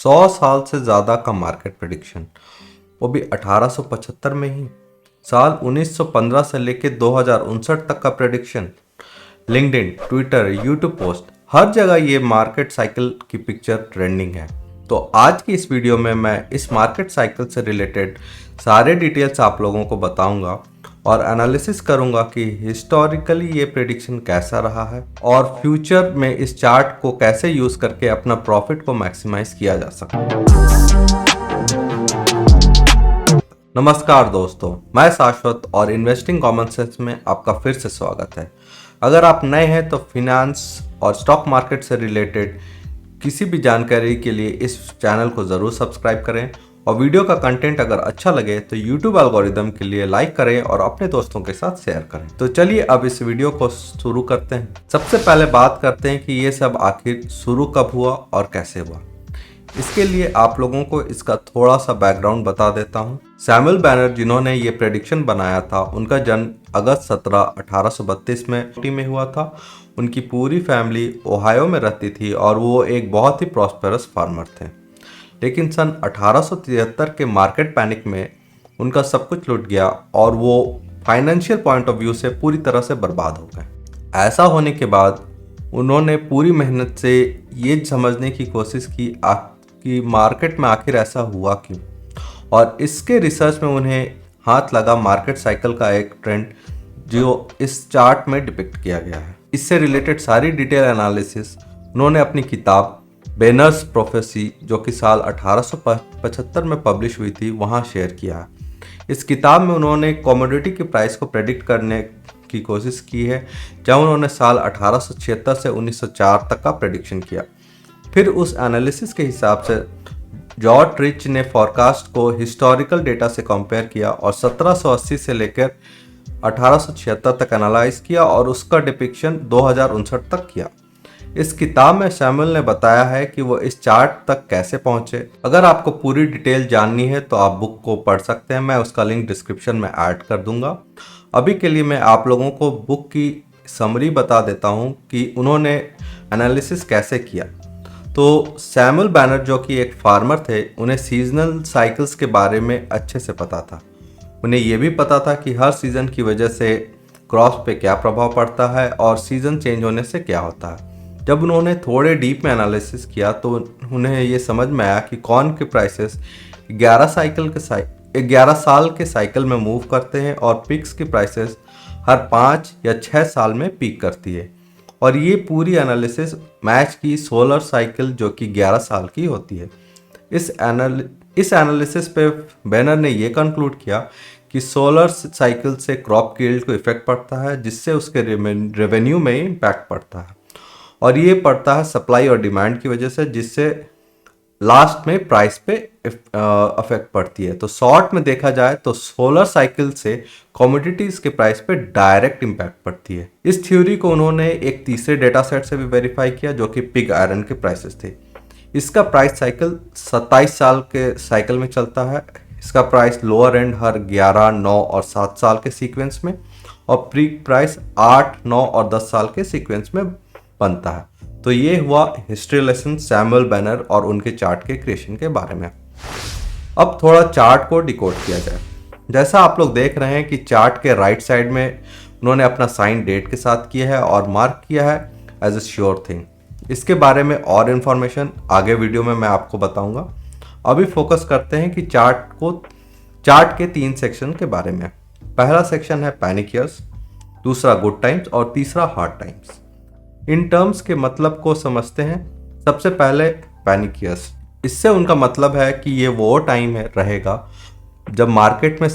100 साल से ज़्यादा का मार्केट प्रेडिक्शन, वो भी 1875 में ही। साल 1915 से लेकर 2059 तक का prediction. LinkedIn, Twitter, YouTube post, हर जगह ये मार्केट साइकिल की पिक्चर ट्रेंडिंग है। तो आज की इस वीडियो में मैं इस मार्केट साइकिल से रिलेटेड सारे डिटेल्स आप लोगों को बताऊंगा और एनालिसिस करूंगा कि हिस्टोरिकली ये प्रेडिक्शन कैसा रहा है और फ्यूचर में इस चार्ट को कैसे यूज करके अपना प्रॉफिट को मैक्सिमाइज किया जा सकता है। नमस्कार दोस्तों, मैं शाश्वत और इन्वेस्टिंग कॉमन सेंस में आपका फिर से स्वागत है। अगर आप नए हैं तो फिनेंस और स्टॉक मार्केट से रिलेटेड किसी भी जानकारी के लिए इस चैनल को ज़रूर सब्सक्राइब करें और वीडियो का कंटेंट अगर अच्छा लगे तो यूट्यूब एल्गोरिदम के लिए लाइक करें और अपने दोस्तों के साथ शेयर करें। तो चलिए अब इस वीडियो को शुरू करते हैं। सबसे पहले बात करते हैं कि ये सब आखिर शुरू कब हुआ और कैसे हुआ। इसके लिए आप लोगों को इसका थोड़ा सा बैकग्राउंड बता देता हूँ। सैमुअल बैनर जिन्होंने ये प्रेडिक्शन बनाया था, उनका जन्म अगस्त 17, 1832 में हुआ था। उनकी पूरी फैमिली ओहायो में रहती थी और वो एक बहुत ही प्रॉस्पेरस फार्मर थे। लेकिन सन 1873 के मार्केट पैनिक में उनका सब कुछ लुट गया और वो फाइनेंशियल पॉइंट ऑफ व्यू से पूरी तरह से बर्बाद हो गए। ऐसा होने के बाद उन्होंने पूरी मेहनत से ये समझने की कोशिश की कि मार्केट में आखिर ऐसा हुआ क्यों, और इसके रिसर्च में उन्हें हाथ लगा मार्केट साइकिल का एक ट्रेंड जो इस चार्ट में डिपिक्ट किया गया है। इससे रिलेटेड सारी डिटेल एनालिसिस उन्होंने अपनी किताब बेनर्स प्रोफेसी, जो कि साल 1875 में पब्लिश हुई थी, वहाँ शेयर किया है। इस किताब में उन्होंने कमोडिटी की प्राइस को प्रेडिक्ट करने की कोशिश की है, जहाँ उन्होंने साल 1876 से 1904 तक का प्रेडिक्शन किया। फिर उस एनालिसिस के हिसाब से जॉर्ज रिच ने फॉरकास्ट को हिस्टोरिकल डेटा से कंपेयर किया और 1780 से लेकर 1876 तक एनालाइज किया और उसका डिपिक्शन 2059 तक किया। इस किताब में सैमुअल ने बताया है कि वो इस चार्ट तक कैसे पहुंचे। अगर आपको पूरी डिटेल जाननी है तो आप बुक को पढ़ सकते हैं, मैं उसका लिंक डिस्क्रिप्शन में ऐड कर दूंगा। अभी के लिए मैं आप लोगों को बुक की समरी बता देता हूं कि उन्होंने एनालिसिस कैसे किया। तो सैमुअल बैनर, जो कि एक फार्मर थे, उन्हें सीजनल साइकिल्स के बारे में अच्छे से पता था। उन्हें यह भी पता था कि हर सीजन की वजह से क्रॉप्स पे क्या प्रभाव पड़ता है और सीजन चेंज होने से क्या होता है। जब उन्होंने थोड़े डीप में एनालिसिस किया तो उन्हें ये समझ में आया कि कॉर्न के प्राइसेस 11 साल के साइकिल में मूव करते हैं और पिग्स की प्राइसेस हर 5 या 6 साल में पीक करती है। और ये पूरी एनालिसिस मैच की सोलर साइकिल, जो कि 11 साल की होती है। इस एनालिसिस पे बैनर ने ये कंक्लूड किया कि सोलर साइकिल से क्रॉप यील्ड को इफेक्ट पड़ता है, जिससे उसके रेवेन्यू में इम्पैक्ट पड़ता है, और ये पड़ता है सप्लाई और डिमांड की वजह से, जिससे लास्ट में प्राइस पे अफेक्ट पड़ती है। तो शॉर्ट में देखा जाए तो सोलर साइकिल से कमोडिटीज के प्राइस पे डायरेक्ट इम्पैक्ट पड़ती है। इस थ्योरी को उन्होंने एक तीसरे डेटा सेट से भी वेरीफाई किया, जो कि पिग आयरन के प्राइसेस थे। इसका प्राइस साइकिल 27 साल के साइकिल में चलता है। इसका प्राइस लोअर एंड हर 11, 9 और 7 साल के सीक्वेंस में, और पीक प्राइस 8, 9 और 10 साल के सीक्वेंस में बनता है। तो ये हुआ हिस्ट्री लेसन सैमुअल बैनर और उनके चार्ट के क्रिएशन के बारे में। अब थोड़ा चार्ट को डिकोड किया जाए। जैसा आप लोग देख रहे हैं कि चार्ट के राइट साइड में उन्होंने अपना साइन डेट के साथ किया है और मार्क किया है एज ए श्योर थिंग। इसके बारे में और इन्फॉर्मेशन आगे वीडियो में मैं आपको बताऊंगा। अभी फोकस करते हैं कि चार्ट के 3 सेक्शन के बारे में। पहला सेक्शन है पैनिक ईयर्स, दूसरा गुड टाइम्स और तीसरा हार्ड टाइम्स। इन टर्म्स के मतलब को समझते हैं। सबसे पहले पैनिक ईयर्स। इससे उनका मतलब है कि ये वो टाइम रहेगा जब मार्केट में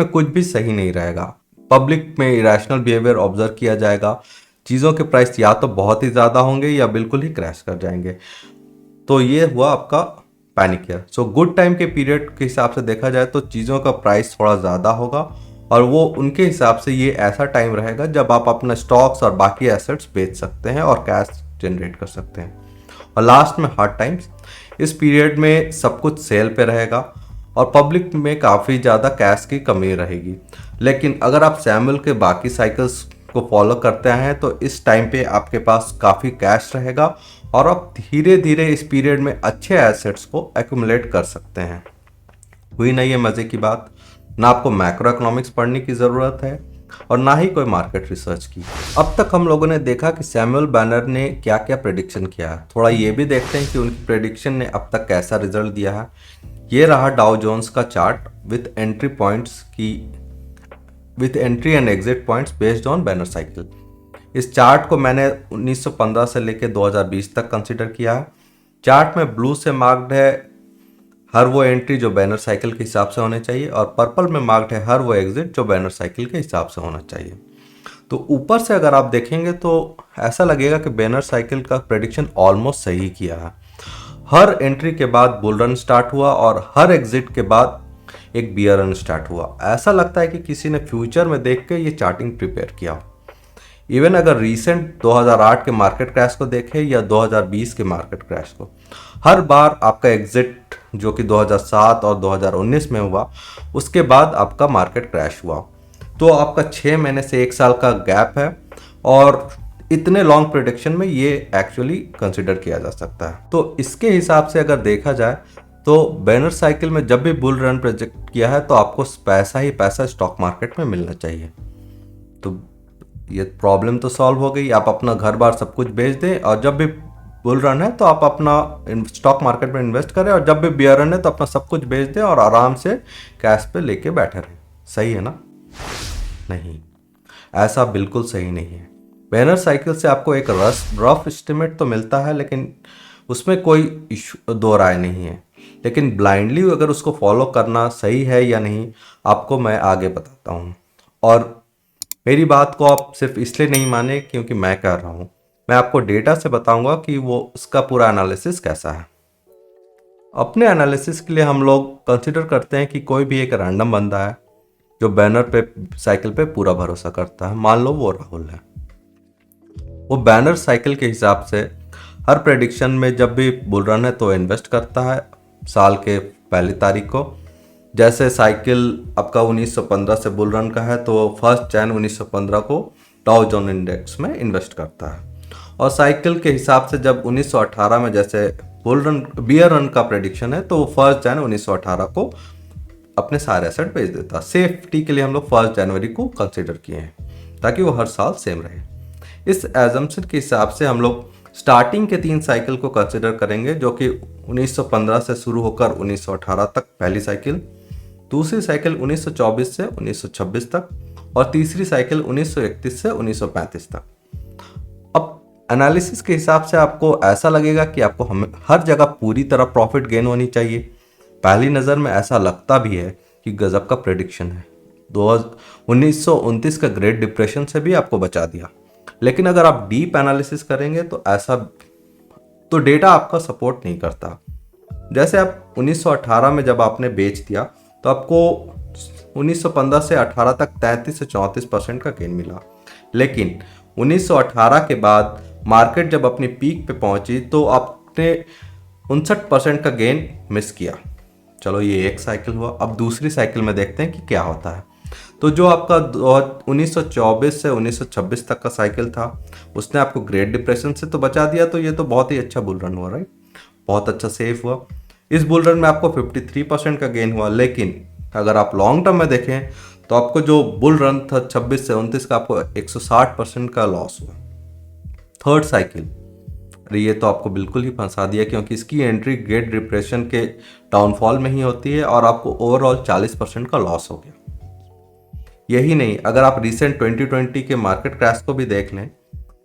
कुछ भी सही नहीं रहेगा। पब्लिक में इरेशनल बिहेवियर ऑब्जर्व किया जाएगा। चीज़ों के प्राइस या तो बहुत ही ज़्यादा होंगे या बिल्कुल ही क्रैश कर जाएंगे। तो ये हुआ आपका panic year. So good time के पीरियड के हिसाब से देखा जाए तो चीज़ों का प्राइस थोड़ा ज़्यादा होगा, और वो उनके हिसाब से ये ऐसा टाइम रहेगा जब आप अपने स्टॉक्स और बाकी एसेट्स बेच सकते हैं और कैश जनरेट कर सकते हैं। और लास्ट में हार्ड टाइम्स। इस पीरियड में सब कुछ सेल पे रहेगा और पब्लिक में काफ़ी ज़्यादा कैश की कमी रहेगी। लेकिन अगर आप सैमुअल के बाकी साइकिल्स को फॉलो करते हैं तो इस टाइम पे आपके पास काफ़ी कैश रहेगा और आप धीरे धीरे इस पीरियड में अच्छे एसेट्स को एक्यूमुलेट कर सकते हैं। हुई ना ये मज़े की बात। ना आपको मैक्रो इकोनॉमिक्स पढ़ने की ज़रूरत है और ना ही कोई मार्केट रिसर्च की। अब तक हम लोगों ने देखा कि सैमुअल बैनर ने क्या क्या प्रेडिक्शन किया है। थोड़ा ये भी देखते हैं कि उनकी प्रेडिक्शन ने अब तक कैसा रिजल्ट दिया है। ये रहा डाउ जोन्स का chart with entry and exit points based on banner cycle. इस चार्ट को मैंने 1915 से लेकर 2020 तक कंसिडर किया है। चार्ट में ब्लू से मार्क्ड है हर वो एंट्री जो बैनर साइकिल के हिसाब से होने चाहिए और पर्पल में मार्क्ड है हर वो एग्जिट जो बैनर साइकिल के हिसाब से होना चाहिए। तो ऊपर से अगर आप देखेंगे तो ऐसा लगेगा कि बैनर साइकिल का प्रेडिक्शन ऑलमोस्ट सही किया है। हर एंट्री के बाद बुल रन स्टार्ट हुआ और हर एग्जिट के बाद एक बियर रन स्टार्ट हुआ। ऐसा लगता है कि किसी ने फ्यूचर में देख के ये चार्टिंग प्रिपेयर किया। इवन अगर रीसेंट 2008 के मार्केट क्रैश को देखें या 2020 के मार्केट क्रैश को, हर बार आपका एग्जिट जो कि 2007 और 2019 में हुआ, उसके बाद आपका मार्केट क्रैश हुआ। तो आपका 6 महीने से 1 साल का गैप है और इतने लॉन्ग प्रेडिक्शन में ये एक्चुअली कंसिडर किया जा सकता है। तो इसके हिसाब से अगर देखा जाए तो बैनर साइकिल में जब भी बुल रन प्रोजेक्ट किया है तो आपको पैसा ही पैसा स्टॉक मार्केट में मिलना चाहिए। तो ये प्रॉब्लम तो सॉल्व हो गई। आप अपना घर बार सब कुछ बेच दें और जब भी बुल रन है तो आप अपना स्टॉक मार्केट में इन्वेस्ट करें और जब भी बियर रन है तो अपना सब कुछ बेच दें और आराम से कैश पे लेके बैठे रहें। सही है ना? नहीं, ऐसा बिल्कुल सही नहीं है। बैनर साइकिल से आपको एक रफ एस्टिमेट तो मिलता है, लेकिन उसमें कोई दो राय नहीं है। लेकिन ब्लाइंडली अगर उसको फॉलो करना सही है या नहीं, आपको मैं आगे बताता हूँ। और मेरी बात को आप सिर्फ इसलिए नहीं माने क्योंकि मैं कह रहा हूँ, मैं आपको डेटा से बताऊंगा कि वो उसका पूरा एनालिसिस कैसा है। अपने एनालिसिस के लिए हम लोग कंसिडर करते हैं कि कोई भी एक रैंडम बंदा है जो बैनर पे साइकिल पे पूरा भरोसा करता है। मान लो वो राहुल है। वो बैनर साइकिल के हिसाब से हर प्रेडिक्शन में जब भी बुल रन है तो इन्वेस्ट करता है साल के पहली तारीख को। जैसे साइकिल आपका 1915 से बुल रन का है तो 1 जनवरी 1915 को डाउ जोन इंडेक्स में इन्वेस्ट करता है। और साइकिल के हिसाब से जब 1918 में जैसे बियर रन का प्रेडिक्शन है तो 1 जनवरी 1918 को अपने सारे एसेट बेच देता। सेफ्टी के लिए हम लोग 1 जनवरी को कंसिडर किए हैं ताकि वो हर साल सेम रहे। इस एजम्पशन के हिसाब से हम लोग स्टार्टिंग के 3 साइकिल को कंसिडर करेंगे, जो कि 1915 से शुरू होकर 1918 तक पहली साइकिल, दूसरी साइकिल 1924 से 1926 तक और तीसरी साइकिल 1931 से 1935 तक। अब एनालिसिस के हिसाब से आपको ऐसा लगेगा कि आपको हर जगह पूरी तरह प्रॉफिट गेन होनी चाहिए। पहली नज़र में ऐसा लगता भी है कि गजब का प्रेडिक्शन है। 1929 का ग्रेट डिप्रेशन से भी आपको बचा दिया। लेकिन अगर आप डीप एनालिसिस करेंगे तो डेटा आपका सपोर्ट नहीं करता। जैसे आप 1918 में जब आपने बेच दिया तो आपको 1915 से 18 तक 33 से 34% का गेन मिला। लेकिन 1918 के बाद मार्केट जब अपनी पीक पे पहुंची तो आपने 59% का गेन मिस किया। चलो ये एक साइकिल हुआ। अब दूसरी साइकिल में देखते हैं कि क्या होता है। तो जो आपका 1924 से 1926 तक का साइकिल था उसने आपको ग्रेट डिप्रेशन से तो बचा दिया। तो ये तो बहुत ही अच्छा बुल रन हुआ, राइट? बहुत अच्छा सेफ हुआ। इस बुल रन में आपको 53% का गेन हुआ। लेकिन अगर आप लॉन्ग टर्म में देखें तो आपको जो बुल रन था 26 से 29 का, आपको 160% का लॉस हुआ। थर्ड साइकिल, अरे ये तो आपको बिल्कुल ही फंसा दिया क्योंकि इसकी एंट्री ग्रेट डिप्रेशन के डाउनफॉल में ही होती है और आपको ओवरऑल 40% का लॉस हो गया। यही नहीं, अगर आप रिसेंट 2020 के मार्केट क्रैश को भी देख लें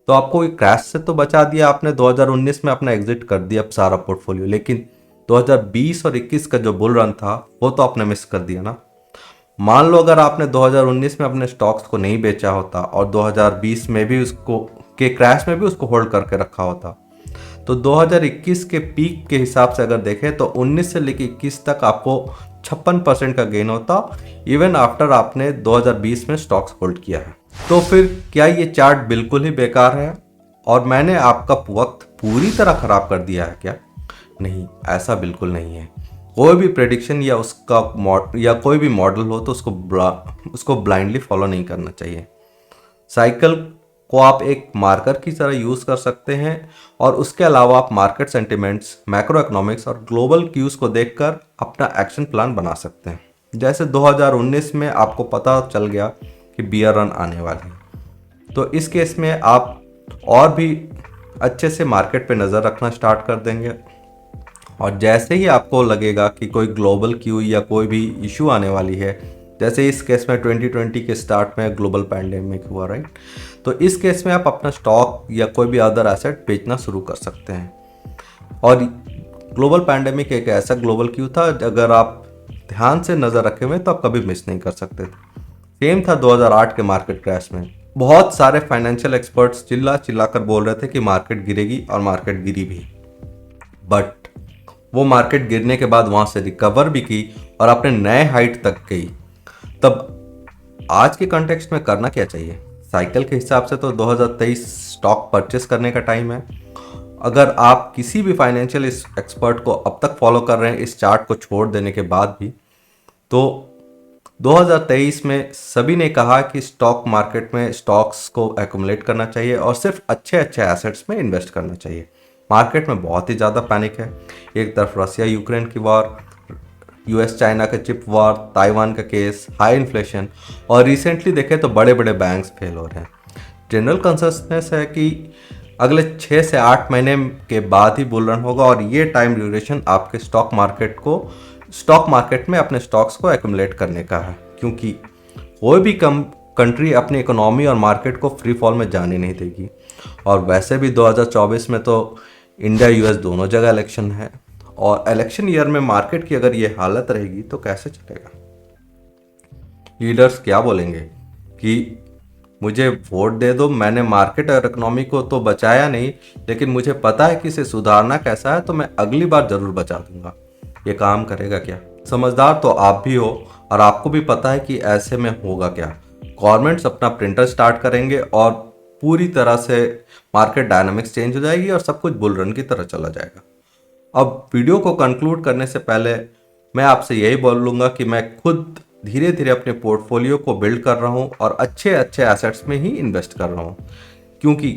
तो आपको क्रैश से तो बचा दिया आपने। 2019 में अपना एग्जिट कर दिया सारा पोर्टफोलियो, लेकिन 2020 और 21 का जो बुल रन था वो तो आपने मिस कर दिया ना। मान लो अगर आपने 2019 में अपने स्टॉक्स को नहीं बेचा होता और 2020 में भी क्रैश में भी उसको होल्ड करके रखा होता, तो 2021 के पीक के हिसाब से अगर देखें तो 19 से लेकर 21 तक आपको 56% का गेन होता, इवन आफ्टर आपने 2020 में स्टॉक्स होल्ड किया है। तो फिर क्या ये चार्ट बिल्कुल ही बेकार है और मैंने आपका वक्त पूरी तरह खराब कर दिया है क्या? नहीं, ऐसा बिल्कुल नहीं है। कोई भी प्रेडिक्शन या कोई भी मॉडल हो तो उसको ब्लाइंडली फॉलो नहीं करना चाहिए। साइकिल को आप एक मार्कर की तरह यूज़ कर सकते हैं और उसके अलावा आप मार्केट सेंटिमेंट्स, मैक्रो इकोनॉमिक्स और ग्लोबल क्यूज़ को देखकर अपना एक्शन प्लान बना सकते हैं। जैसे 2019 में आपको पता चल गया कि बियर रन आने वाली है, तो इस केस में आप और भी अच्छे से मार्केट पे नज़र रखना स्टार्ट कर देंगे। और जैसे ही आपको लगेगा कि कोई ग्लोबल क्यू या कोई भी इशू आने वाली है, जैसे इस केस में 2020 के स्टार्ट में ग्लोबल पैंडेमिक हुआ, राइट, तो इस केस में आप अपना स्टॉक या कोई भी अदर एसेट बेचना शुरू कर सकते हैं। और ग्लोबल पैंडेमिक एक ऐसा ग्लोबल क्यू था, अगर आप ध्यान से नज़र रखे हुए तो आप कभी मिस नहीं कर सकते थे। सेम था 2008 के मार्केट क्रैश में। बहुत सारे फाइनेंशियल एक्सपर्ट्स चिल्ला चिल्ला कर बोल रहे थे कि मार्केट गिरेगी, और मार्केट गिरी भी, बट वो मार्केट गिरने के बाद वहां से रिकवर भी की और अपने नए हाइट तक गई। तब आज के कॉन्टेक्स्ट में करना क्या चाहिए? साइकिल के हिसाब से तो 2023 स्टॉक परचेस करने का टाइम है। अगर आप किसी भी फाइनेंशियल एक्सपर्ट को अब तक फॉलो कर रहे हैं इस चार्ट को छोड़ देने के बाद भी, तो 2023 में सभी ने कहा कि स्टॉक मार्केट में स्टॉक्स को एक्युमुलेट करना चाहिए और सिर्फ अच्छे अच्छे एसेट्स में इन्वेस्ट करना चाहिए। मार्केट में बहुत ही ज़्यादा पैनिक है। एक तरफ रसिया यूक्रेन की वॉर, यूएस चाइना का चिप वॉर, ताइवान का केस, हाई इन्फ्लेशन, और रिसेंटली देखें तो बड़े बड़े बैंक्स फेल हो रहे हैं। जनरल कंसेंसस है कि अगले 6 से 8 महीने के बाद ही बुल रन होगा, और ये टाइम ड्यूरेशन आपके स्टॉक मार्केट में अपने स्टॉक्स को एक्युमुलेट करने का है, क्योंकि कोई भी कंट्री अपनी इकोनॉमी और मार्केट को फ्री फॉल में जाने नहीं देगी। और वैसे भी 2024 में तो इंडिया यूएस दोनों जगह इलेक्शन है, और इलेक्शन ईयर में मार्केट की अगर ये हालत रहेगी तो कैसे चलेगा? लीडर्स क्या बोलेंगे कि मुझे वोट दे दो, मैंने मार्केट और इकोनॉमी को तो बचाया नहीं, लेकिन मुझे पता है कि इसे सुधारना कैसा है, तो मैं अगली बार जरूर बचा दूंगा। ये काम करेगा क्या? समझदार तो आप भी हो, और आपको भी पता है कि ऐसे में होगा क्या। गवर्नमेंट्स अपना प्रिंटर स्टार्ट करेंगे और पूरी तरह से मार्केट डायनामिक्स चेंज हो जाएगी और सब कुछ बुल रन की तरह चला जाएगा। अब वीडियो को कंक्लूड करने से पहले मैं आपसे यही बोलूँगा कि मैं खुद धीरे धीरे अपने पोर्टफोलियो को बिल्ड कर रहा हूँ और अच्छे अच्छे एसेट्स में ही इन्वेस्ट कर रहा हूँ, क्योंकि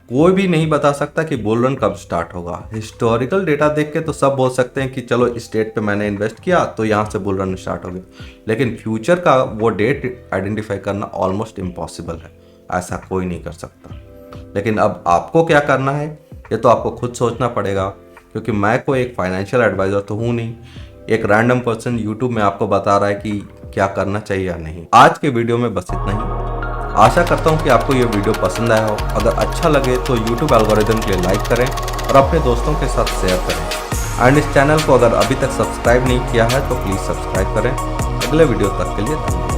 कोई भी नहीं बता सकता कि बुल रन कब स्टार्ट होगा। हिस्टोरिकल डेटा देख के तो सब बोल सकते हैं कि चलो इस डेट पे मैंने इन्वेस्ट किया तो यहाँ से बुल रन स्टार्ट हो गया, लेकिन फ्यूचर का वो डेट आइडेंटिफाई करना ऑलमोस्ट इम्पॉसिबल है, ऐसा कोई नहीं कर सकता। लेकिन अब आपको क्या करना है ये तो आपको खुद सोचना पड़ेगा, क्योंकि मैं कोई एक फाइनेंशियल एडवाइज़र तो हूँ नहीं। एक रैंडम पर्सन यूट्यूब में आपको बता रहा है कि क्या करना चाहिए या नहीं। आज के वीडियो में बस इतना ही। आशा करता हूँ कि आपको ये वीडियो पसंद आया हो। अगर अच्छा लगे तो यूट्यूब एल्गोरिदम के लिए लाइक करें और अपने दोस्तों के साथ शेयर करें। एंड इस चैनल को अगर अभी तक सब्सक्राइब नहीं किया है तो प्लीज़ सब्सक्राइब करें। अगले वीडियो तक के लिए धन्यवाद।